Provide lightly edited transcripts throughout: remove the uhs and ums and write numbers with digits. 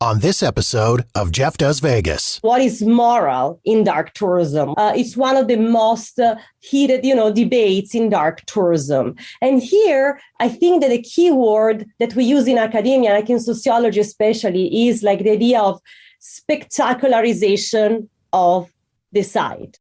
On this episode of Jeff Does Vegas. What is moral in dark tourism? It's one of the most heated, debates in dark tourism. And here, I think that the key word that we use in academia, like in sociology especially, is like the idea of spectacularization of the site.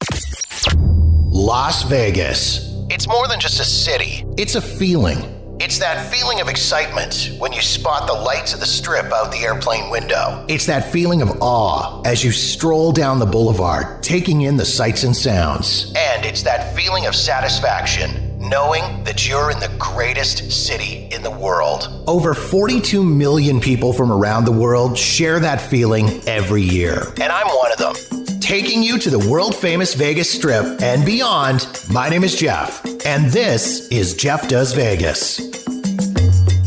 Las Vegas. It's more than just a city. It's a feeling. It's that feeling of excitement when you spot the lights of the strip out the airplane window. It's that feeling of awe as you stroll down the boulevard, taking in the sights and sounds. And it's that feeling of satisfaction, knowing that you're in the greatest city in the world. Over 42 million people from around the world share that feeling every year. And I'm one of them. Taking you to the world-famous Vegas Strip and beyond, my name is Jeff, and this is Jeff Does Vegas.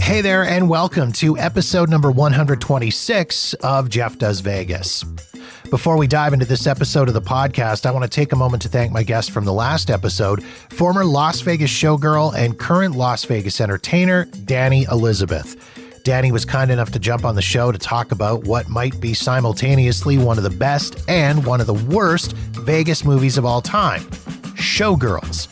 Hey there, and welcome to episode number 126 of Jeff Does Vegas. Before we dive into this episode of the podcast, I want to take a moment to thank my guest from the last episode, former Las Vegas showgirl and current Las Vegas entertainer, Dani Elizabeth. Dani was kind enough to jump on the show to talk about what might be simultaneously one of the best and one of the worst Vegas movies of all time, Showgirls.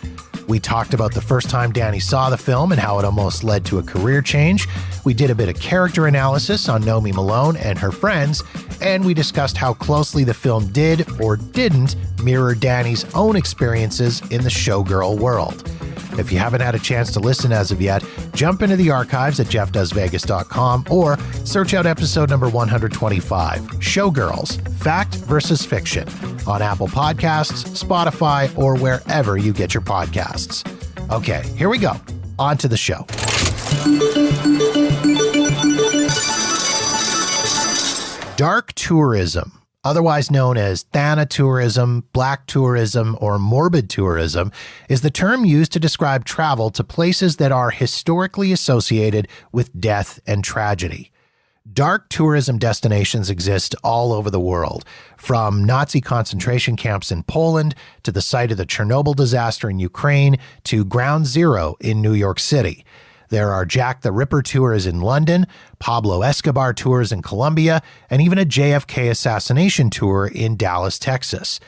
We talked about the first time Dani saw the film and how it almost led to a career change. We did a bit of character analysis on Nomi Malone and her friends, and we discussed how closely the film did or didn't mirror Dani's own experiences in the showgirl world. If you haven't had a chance to listen as of yet, jump into the archives at jeffdoesvegas.com or search out episode number 125, Showgirls, Fact versus Fiction, on Apple Podcasts, Spotify, or wherever you get your podcasts. Okay, here we go. On to the show. Dark tourism, otherwise known as Thana Tourism, Black Tourism, or Morbid Tourism, is the term used to describe travel to places that are historically associated with death and tragedy. Dark tourism destinations exist all over the world, from Nazi concentration camps in Poland to the site of the Chernobyl disaster in Ukraine to Ground Zero in New York City. There are Jack the Ripper tours in London, Pablo Escobar tours in Colombia, and even a JFK assassination tour in Dallas, Texas.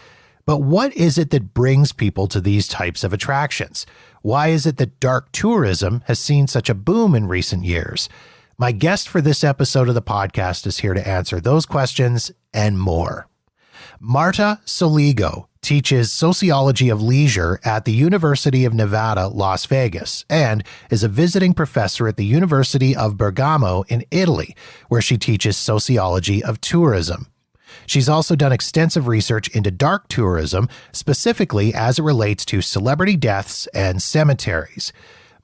But what is it that brings people to these types of attractions? Why is it that dark tourism has seen such a boom in recent years? My guest for this episode of the podcast is here to answer those questions and more. Marta Soligo teaches Sociology of Leisure at the University of Nevada, Las Vegas, and is a visiting professor at the University of Bergamo in Italy, where she teaches Sociology of Tourism. She's also done extensive research into dark tourism, specifically as it relates to celebrity deaths and cemeteries.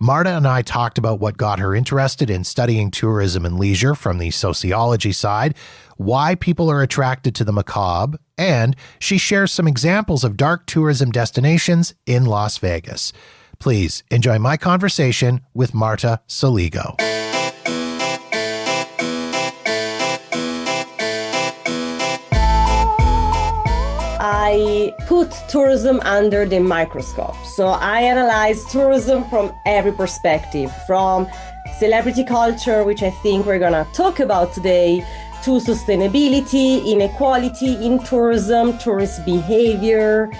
Marta and I talked about what got her interested in studying tourism and leisure from the sociology side, why people are attracted to the macabre, and she shares some examples of dark tourism destinations in Las Vegas. Please enjoy my conversation with Marta Soligo. I put tourism under the microscope. So I analyze tourism from every perspective, from celebrity culture, which I think we're going to talk about today, to sustainability, inequality in tourism, tourist behavior,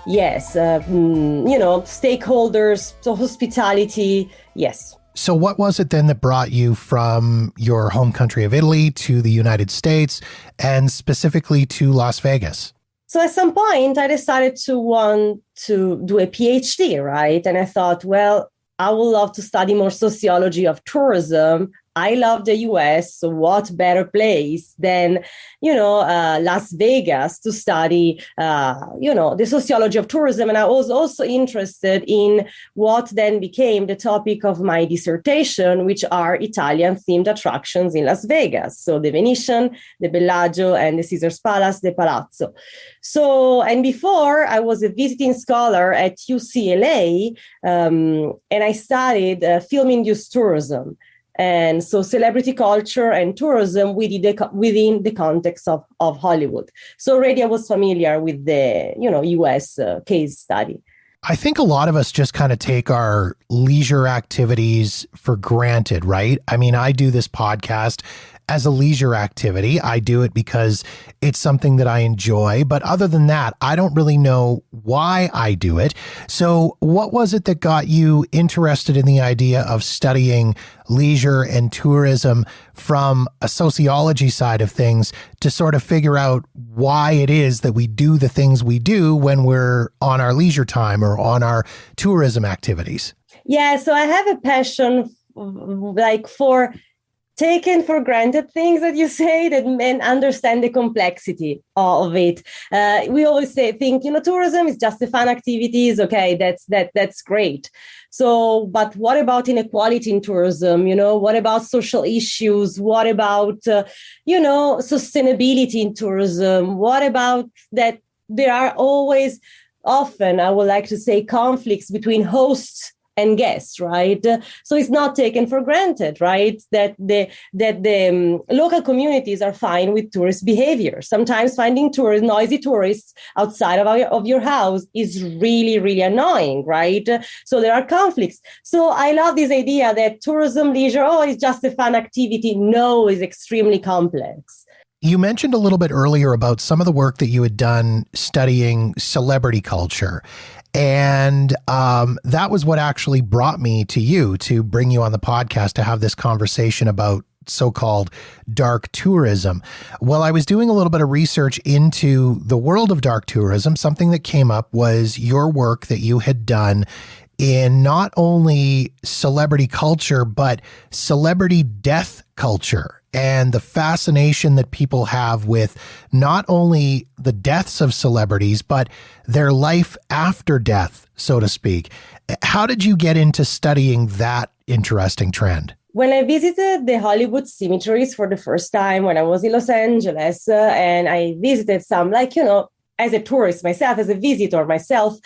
stakeholders, so hospitality, yes. So what was it then that brought you from your home country of Italy to the United States and specifically to Las Vegas? So at some point, I decided to want to do a PhD, right? And I thought, well, I would love to study more sociology of tourism. I love the US, so what better place than, Las Vegas to study, the sociology of tourism. And I was also interested in what then became the topic of my dissertation, which are Italian-themed attractions in Las Vegas. So the Venetian, the Bellagio, and the Caesar's Palace, the Palazzo. So, and before I was a visiting scholar at UCLA, and I studied film-induced tourism. And so celebrity culture and tourism within the context of Hollywood. So already I was familiar with the, US case study. I think a lot of us just kind of take our leisure activities for granted, right? I mean, I do this podcast as a leisure activity. I do it because it's something that I enjoy. But other than that, I don't really know why I do it. So what was it that got you interested in the idea of studying leisure and tourism from a sociology side of things to sort of figure out why it is that we do the things we do when we're on our leisure time or on our tourism activities? Yeah, so I have a passion for taken for granted things that you say that and understand the complexity of it. We always think, tourism is just a fun activities. Okay, that's great. So, but what about inequality in tourism? What about social issues? What about, sustainability in tourism? What about that there are always, often, I would like to say, conflicts between hosts and guests, right? So it's not taken for granted, right? That the local communities are fine with tourist behavior. Sometimes finding noisy tourists outside of your house is really, really annoying, right? So there are conflicts. So I love this idea that tourism, leisure, it's just a fun activity. No, it's extremely complex. You mentioned a little bit earlier about some of the work that you had done studying celebrity culture. And that was what actually brought me to you to bring you on the podcast to have this conversation about so-called dark tourism. Well, I was doing a little bit of research into the world of dark tourism. Something that came up was your work that you had done in not only celebrity culture, but celebrity death culture and the fascination that people have with not only the deaths of celebrities, but their life after death, so to speak. How did you get into studying that interesting trend? When I visited the Hollywood cemeteries for the first time, when I was in Los Angeles, and I visited some, as a tourist myself, as a visitor myself,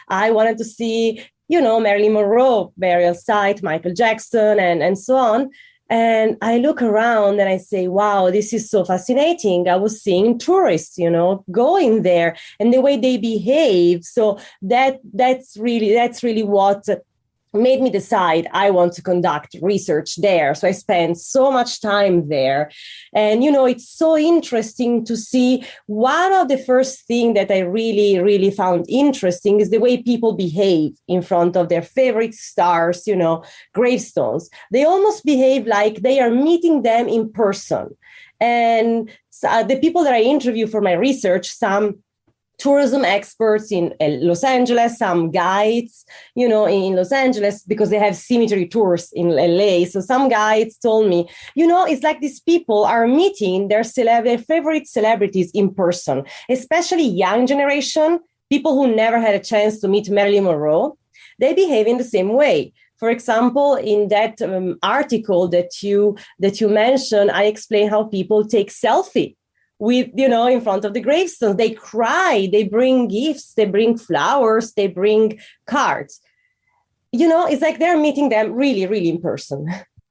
I wanted to see, Marilyn Monroe burial site, Michael Jackson, and so on. And I look around and I say, wow, this is so fascinating. I was seeing tourists, going there and the way they behave. So that's really what made me decide I want to conduct research there. So I spent so much time there. And, it's so interesting to see. One of the first things that I really, really found interesting is the way people behave in front of their favorite stars, gravestones. They almost behave like they are meeting them in person. And the people that I interview for my research, some tourism experts in Los Angeles, some guides, in Los Angeles, because they have cemetery tours in LA. So some guides told me, it's like these people are meeting their favorite celebrities in person, especially young generation, people who never had a chance to meet Marilyn Monroe. They behave in the same way. For example, in that article that you mentioned, I explain how people take selfie with, in front of the gravestones. They cry, they bring gifts, they bring flowers, they bring cards. It's like they're meeting them really, really in person.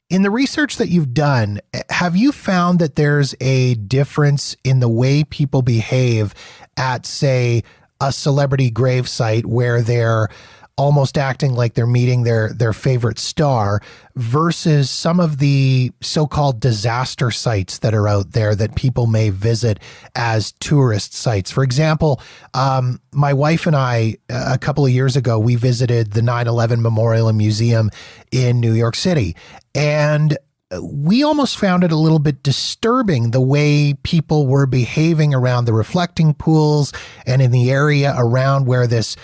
In the research that you've done, have you found that there's a difference in the way people behave at, say, a celebrity gravesite where they're almost acting like they're meeting their favorite star versus some of the so-called disaster sites that are out there that people may visit as tourist sites? For example, my wife and I, a couple of years ago, we visited the 9/11 Memorial and Museum in New York City. And we almost found it a little bit disturbing the way people were behaving around the reflecting pools and in the area around where this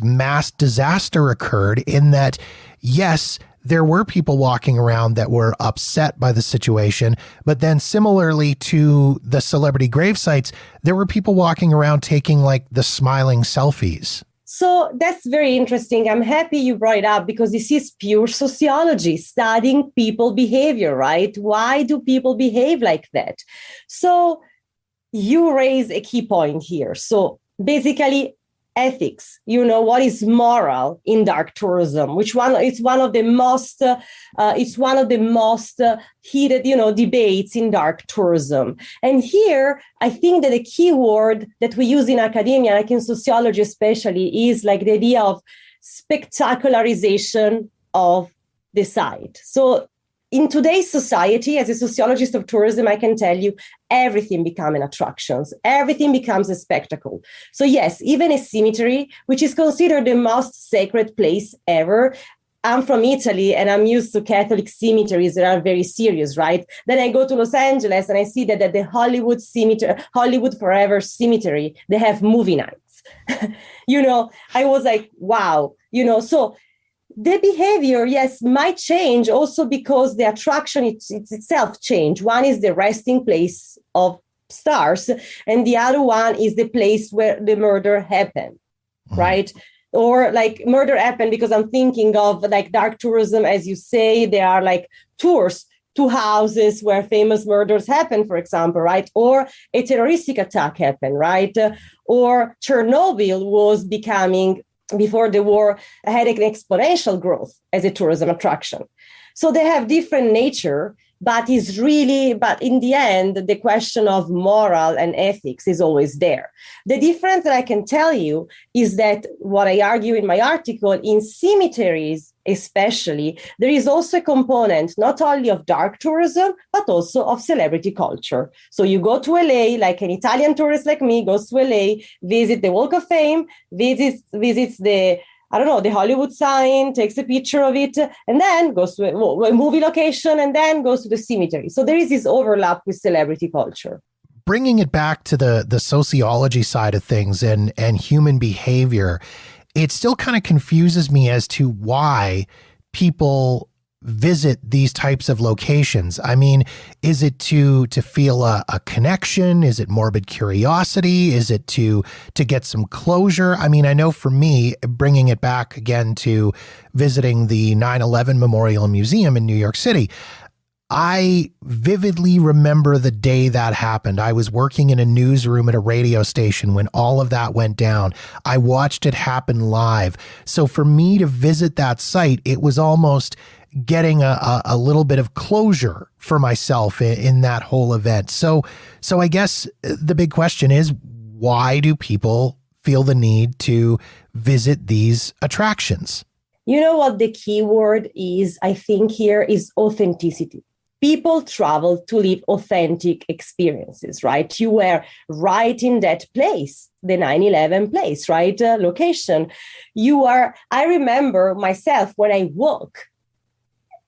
mass disaster occurred, in that, yes, there were people walking around that were upset by the situation, but then similarly to the celebrity grave sites, there were people walking around taking like the smiling selfies. So that's very interesting. I'm happy you brought it up because this is pure sociology, studying people behavior, right? Why do people behave like that? So you raise a key point here. So basically, ethics, what is moral in dark tourism, it's one of the most heated, debates in dark tourism. And here, I think that the key word that we use in academia, like in sociology especially, is like the idea of spectacularization of the site. So in today's society, as a sociologist of tourism, I can tell you everything becomes an attraction. Everything becomes a spectacle. So yes, even a cemetery, which is considered the most sacred place ever. I'm from Italy and I'm used to Catholic cemeteries that are very serious, right? Then I go to Los Angeles and I see that at the Hollywood cemetery, Hollywood Forever Cemetery, they have movie nights. I was like, wow, so the behavior, yes, might change also because the attraction itself changed. One is the resting place of stars, and the other one is the place where the murder happened, right? Or like murder happened because I'm thinking of like dark tourism, as you say, there are like tours to houses where famous murders happen, for example, right? Or a terroristic attack happened, right? Or Chernobyl was becoming, before the war, had an exponential growth as a tourism attraction. So they have different nature, but in the end, the question of moral and ethics is always there. The difference that I can tell you is that what I argue in my article, in cemeteries especially, there is also a component not only of dark tourism, but also of celebrity culture. So you go to LA, like an Italian tourist like me goes to LA, visit the Walk of Fame, visits the Hollywood sign, takes a picture of it, and then goes to a movie location and then goes to the cemetery. So there is this overlap with celebrity culture. Bringing it back to the sociology side of things and human behavior, it still kind of confuses me as to why people visit these types of locations. I mean, is it to feel a connection? Is it morbid curiosity? Is it to get some closure? I mean, I know for me, bringing it back again to visiting the 9/11 Memorial Museum in New York City, I vividly remember the day that happened. I was working in a newsroom at a radio station when all of that went down. I watched it happen live. So for me to visit that site, it was almost getting a little bit of closure for myself in that whole event. So I guess the big question is, why do people feel the need to visit these attractions? You know what the key word is, I think, here is authenticity. People travel to live authentic experiences, right? You were right in that place, the 9/11 place, right? Location. I remember myself when I walk,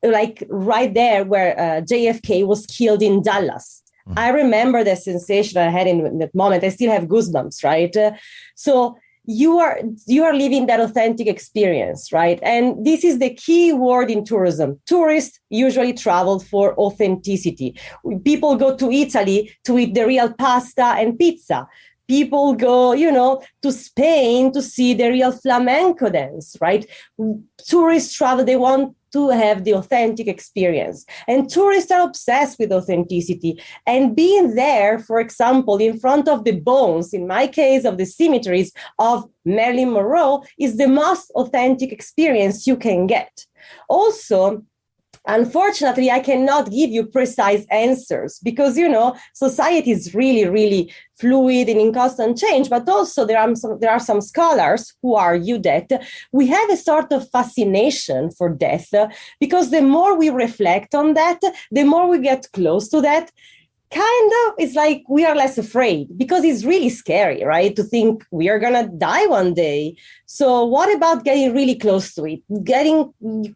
like right there where JFK was killed in Dallas. I remember the sensation I had in that moment. I still have goosebumps, right? So you are living that authentic experience, right? And this is the key word in tourism. Tourists usually travel for authenticity. People go to Italy to eat the real pasta and pizza. People go, to Spain to see the real flamenco dance, right? Tourists travel, they want to have the authentic experience. And tourists are obsessed with authenticity. And being there, for example, in front of the bones, in my case, of the cemeteries of Marilyn Monroe, is the most authentic experience you can get. Also, unfortunately, I cannot give you precise answers because, society is really, really fluid and in constant change. But also there are some scholars who argue that we have a sort of fascination for death because the more we reflect on that, the more we get close to that. Kind of, it's like we are less afraid because it's really scary, right? To think we are going to die one day. So what about getting really close to it?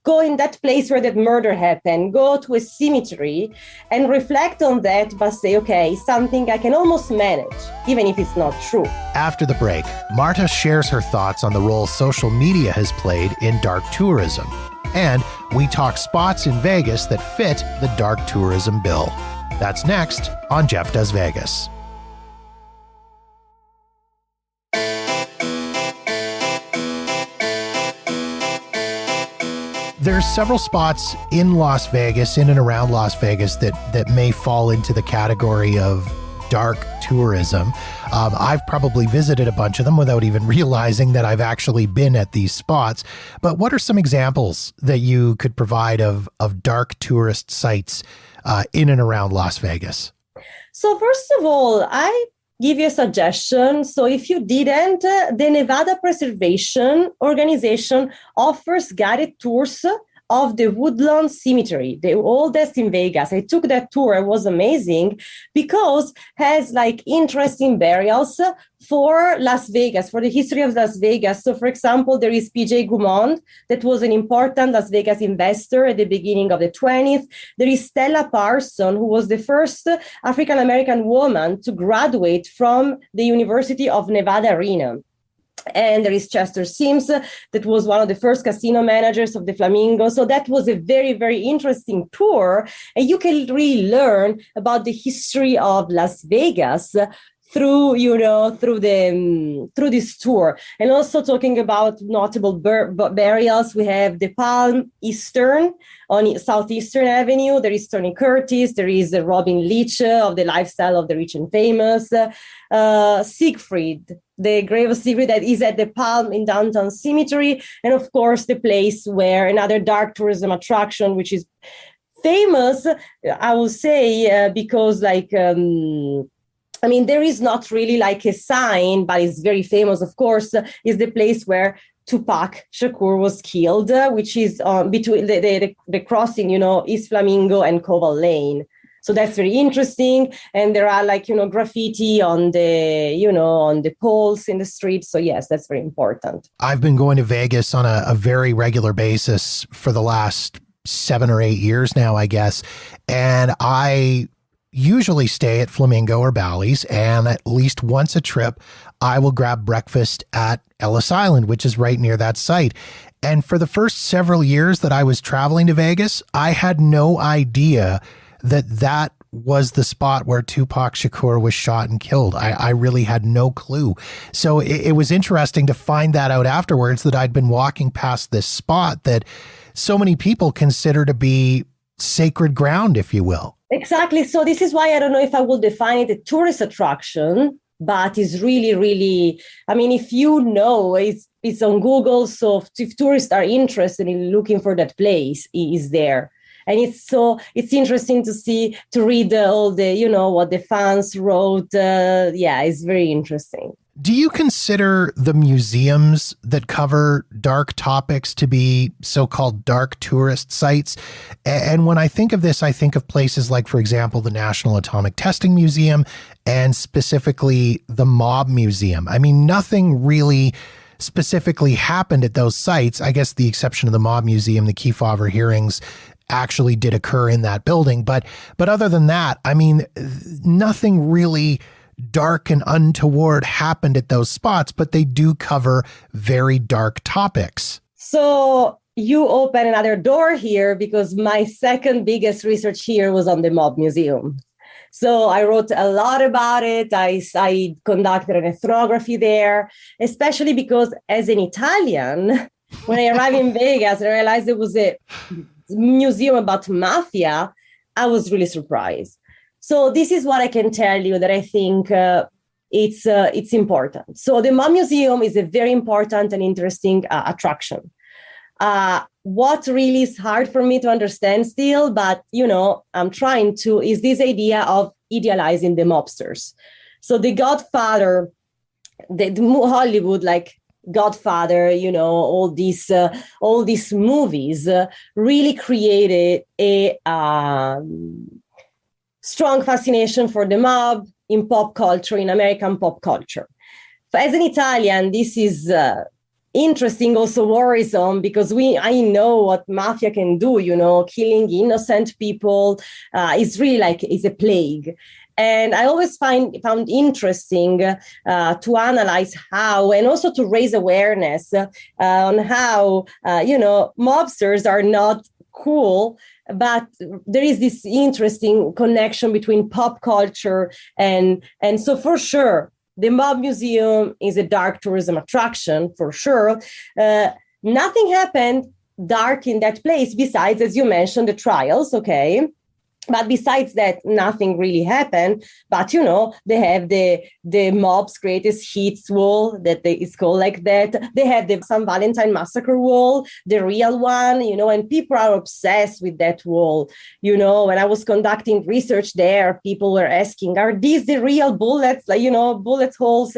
Go in that place where that murder happened, go to a cemetery and reflect on that, but say, okay, something I can almost manage, even if it's not true. After the break, Marta shares her thoughts on the role social media has played in dark tourism. And we talk spots in Vegas that fit the dark tourism bill. That's next on Jeff Does Vegas. There's several spots in Las Vegas, in and around Las Vegas, that may fall into the category of dark tourism. I've probably visited a bunch of them without even realizing that I've actually been at these spots. But what are some examples that you could provide of dark tourist sites in and around Las Vegas? So first of all, I give you a suggestion. So if you didn't, the Nevada Preservation Organization offers guided tours of the Woodlawn Cemetery, the oldest in Vegas. I took that tour. It was amazing because it has like interesting burials for Las Vegas, for the history of Las Vegas. So, for example, there is P.J. Gumond, that was an important Las Vegas investor at the beginning of the 20th. There is Stella Parson, who was the first African-American woman to graduate from the University of Nevada, Reno. And there is Chester Sims, that was one of the first casino managers of the Flamingo. So that was a very, very interesting tour. And you can really learn about the history of Las Vegas through this tour. And also talking about notable burials, we have the Palm Eastern on Southeastern Avenue. There is Tony Curtis. There is Robin Leach of the Lifestyle of the Rich and Famous. Siegfried, the grave of Siegfried, that is at the Palm in Downtown Cemetery. And of course, the place where another dark tourism attraction, which is famous, I will say, because there is not really like a sign, but it's very famous, of course, is the place where Tupac Shakur was killed, which is between the crossing, East Flamingo and Koval Lane. So that's very interesting. And there are graffiti on the poles in the street. So yes, that's very important. I've been going to Vegas on a very regular basis for the last 7 or 8 years now, I guess. And I usually stay at Flamingo or Bally's, and at least once a trip, I will grab breakfast at Ellis Island, which is right near that site. And for the first several years that I was traveling to Vegas, I had no idea that was the spot where Tupac Shakur was shot and killed. I really had no clue. So it was interesting to find that out afterwards, that I'd been walking past this spot that so many people consider to be sacred ground, if you will. Exactly. So this is why I don't know if I will define it a tourist attraction, but it's really, really, if it's on Google. So if tourists are interested in looking for that place, it is there. And it's interesting to read all the, what the fans wrote. It's very interesting. Do you consider the museums that cover dark topics to be so-called dark tourist sites? And when I think of this, I think of places like, for example, the National Atomic Testing Museum and specifically the Mob Museum. Nothing really specifically happened at those sites. I guess the exception of the Mob Museum, the Kefauver hearings actually did occur in that building. But other than that, nothing really dark and untoward happened at those spots, but they do cover very dark topics. So you open another door here, because my second biggest research here was on the Mob Museum. So I wrote a lot about it. I conducted an ethnography there, especially because as an Italian, when I arrived in Vegas and I realized there was a museum about mafia, I was really surprised. So this is what I can tell you, that I think it's important. So the Mob Museum is a very important and interesting attraction. What really is hard for me to understand still, but I'm trying to, is this idea of idealizing the mobsters. So the Godfather, the Hollywood, Godfather, all these movies really created a strong fascination for the mob in pop culture, in American pop culture. As an Italian, this is interesting, also worrisome, because I know what mafia can do, killing innocent people is really is a plague. And I always found interesting to analyze how, and also to raise awareness on how, mobsters are not cool, but there is this interesting connection between pop culture and so for sure, the Mob Museum is a dark tourism attraction, for sure. Nothing happened dark in that place besides, as you mentioned, the trials, okay? But besides that, nothing really happened. But, they have the mob's greatest hits wall it's called like that. They have the San Valentine Massacre wall, the real one, and people are obsessed with that wall. When I was conducting research there, people were asking, are these the real bullets? Like, bullet holes?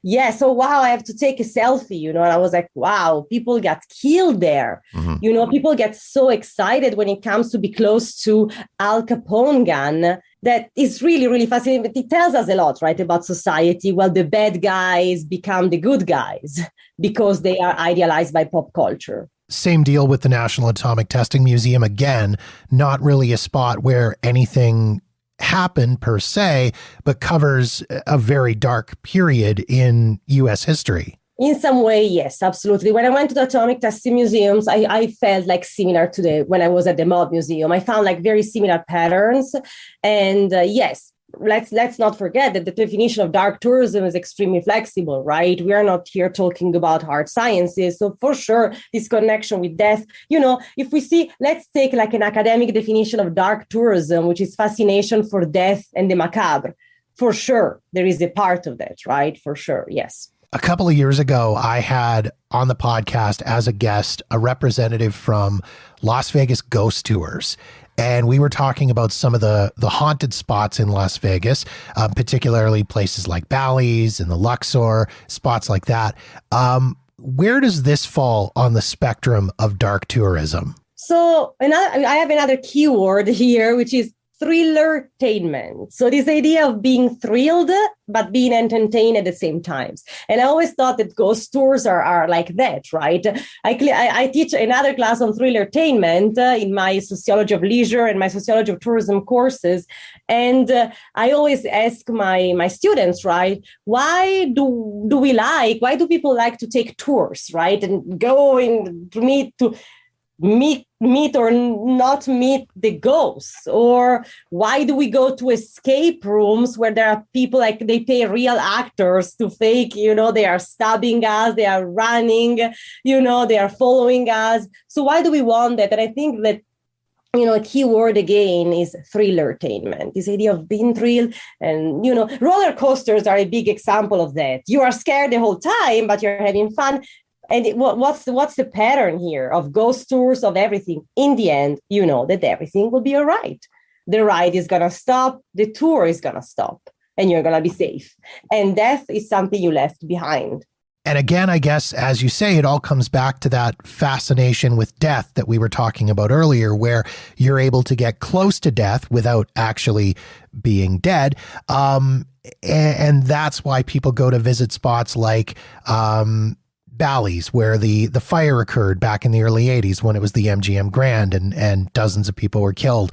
Yeah. So, wow, I have to take a selfie, and I was like, wow, people got killed there. Mm-hmm. People get so excited when it comes to be close to Al Capone gun. That is really, really fascinating. It tells us a lot, right, about society. Well, the bad guys become the good guys because they are idealized by pop culture. Same deal with the National Atomic Testing Museum. Again, not really a spot where anything happened per se, but covers a very dark period in U.S. history. In some way, yes, absolutely. When I went to the Atomic Testing Museums, I felt like similar to when I was at the Mob Museum. I found like very similar patterns. And yes, let's not forget that the definition of dark tourism is extremely flexible, right? We are not here talking about hard sciences. So for sure, this connection with death, if we see, let's take like an academic definition of dark tourism, which is fascination for death and the macabre. For sure, there is a part of that, right? For sure, yes. A couple of years ago, I had on the podcast as a guest a representative from Las Vegas Ghost Tours. And we were talking about some of the haunted spots in Las Vegas, particularly places like Bally's and the Luxor, spots like that. Where does this fall on the spectrum of dark tourism? So I have another keyword here, which is thriller-tainment. So this idea of being thrilled, but being entertained at the same time. And I always thought that ghost tours are like that, right? I teach another class on thriller-tainment in my Sociology of Leisure and my Sociology of Tourism courses. And I always ask my students, right, why do people like to take tours, right? And go in to meet or not meet the ghosts? Or why do we go to escape rooms where there are people like they pay real actors to fake, they are stabbing us, they are running, they are following us. So why do we want that? And I think that, a key word again is thriller-tainment, this idea of being thrilled. And, roller coasters are a big example of that. You are scared the whole time, but you're having fun. And what's the pattern here of ghost tours, of everything? In the end, that everything will be all right. The ride is going to stop. The tour is going to stop. And you're going to be safe. And death is something you left behind. And again, I guess, as you say, it all comes back to that fascination with death that we were talking about earlier, where you're able to get close to death without actually being dead. And that's why people go to visit spots like Bally's, where the fire occurred back in the early 80s when it was the MGM Grand and dozens of people were killed,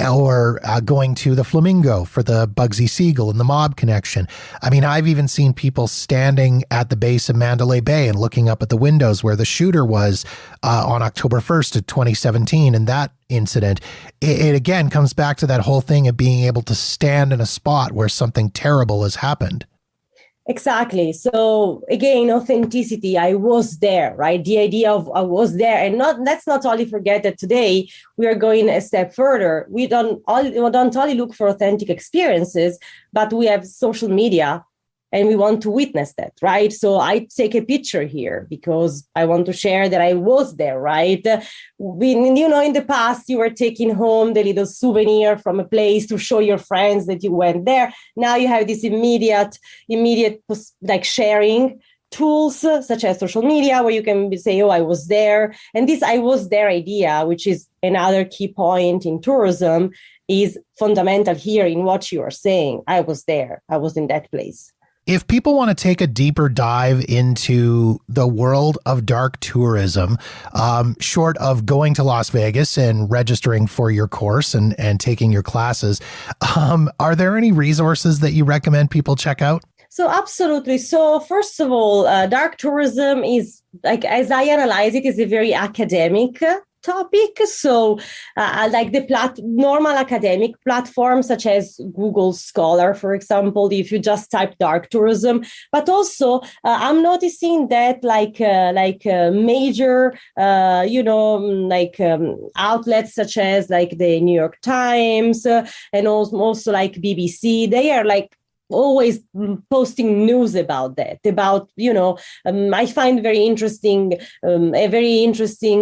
or going to the Flamingo for the Bugsy Siegel and the mob connection. I mean, I've even seen people standing at the base of Mandalay Bay and looking up at the windows where the shooter was on October 1st of 2017. And that incident, it again comes back to that whole thing of being able to stand in a spot where something terrible has happened. Exactly. So again, authenticity. I was there, right? The idea of I was there, and let's not only forget that today we are going a step further. We don't only look for authentic experiences, but we have social media, and we want to witness that, right? So I take a picture here because I want to share that I was there, right? In the past, you were taking home the little souvenir from a place to show your friends that you went there. Now you have this immediate like sharing tools such as social media, where you can say, oh, I was there. And this I was there idea, which is another key point in tourism, is fundamental here in what you are saying. I was there. I was in that place. If people want to take a deeper dive into the world of dark tourism, short of going to Las Vegas and registering for your course and taking your classes, are there any resources that you recommend people check out? So absolutely. So first of all, dark tourism is, like, as I analyze it, is a very academic topic. So like the normal academic platforms such as Google Scholar, for example, if you just type dark tourism, but also I'm noticing that major, outlets such as like the New York Times and also like BBC, they are like always posting news about that, I find very interesting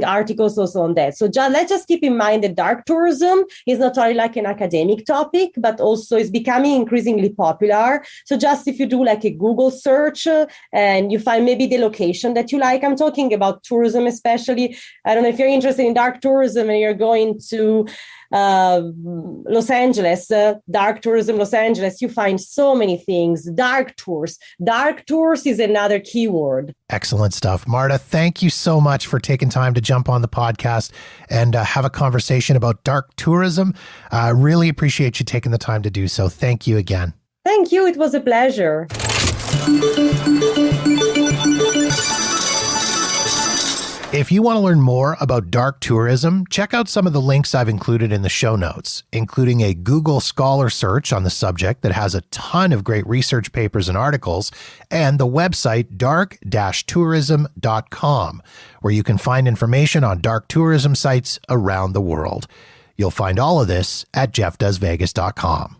articles also on that. So let's just keep in mind that dark tourism is not only like an academic topic, but also is becoming increasingly popular. So just if you do like a Google search and you find maybe the location that you like, I'm talking about tourism especially. I don't know if you're interested in dark tourism and you're going to Los Angeles, dark tourism, Los Angeles, you find so many things. Dark tours is another keyword. Excellent stuff. Marta, thank you so much for taking time to jump on the podcast and have a conversation about dark tourism. I really appreciate you taking the time to do so. Thank you again. Thank you. It was a pleasure. If you want to learn more about dark tourism, check out some of the links I've included in the show notes, including a Google Scholar search on the subject that has a ton of great research papers and articles, and the website dark-tourism.com, where you can find information on dark tourism sites around the world. You'll find all of this at jeffdoesvegas.com.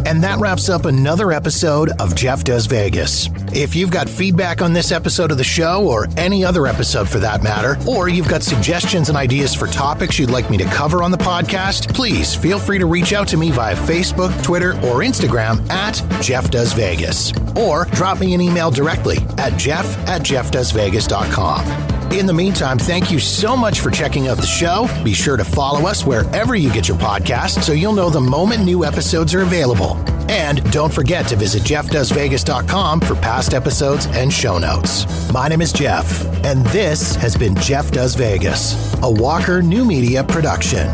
And that wraps up another episode of Jeff Does Vegas. If you've got feedback on this episode of the show, or any other episode for that matter, or you've got suggestions and ideas for topics you'd like me to cover on the podcast, please feel free to reach out to me via Facebook, Twitter, or Instagram at Jeff Does Vegas, or drop me an email directly at jeff@jeffdoesvegas.com. In the meantime, thank you so much for checking out the show. Be sure to follow us wherever you get your podcasts so you'll know the moment new episodes are available. And don't forget to visit jeffdoesvegas.com for past episodes and show notes. My name is Jeff, and this has been Jeff Does Vegas, a Walker New Media production.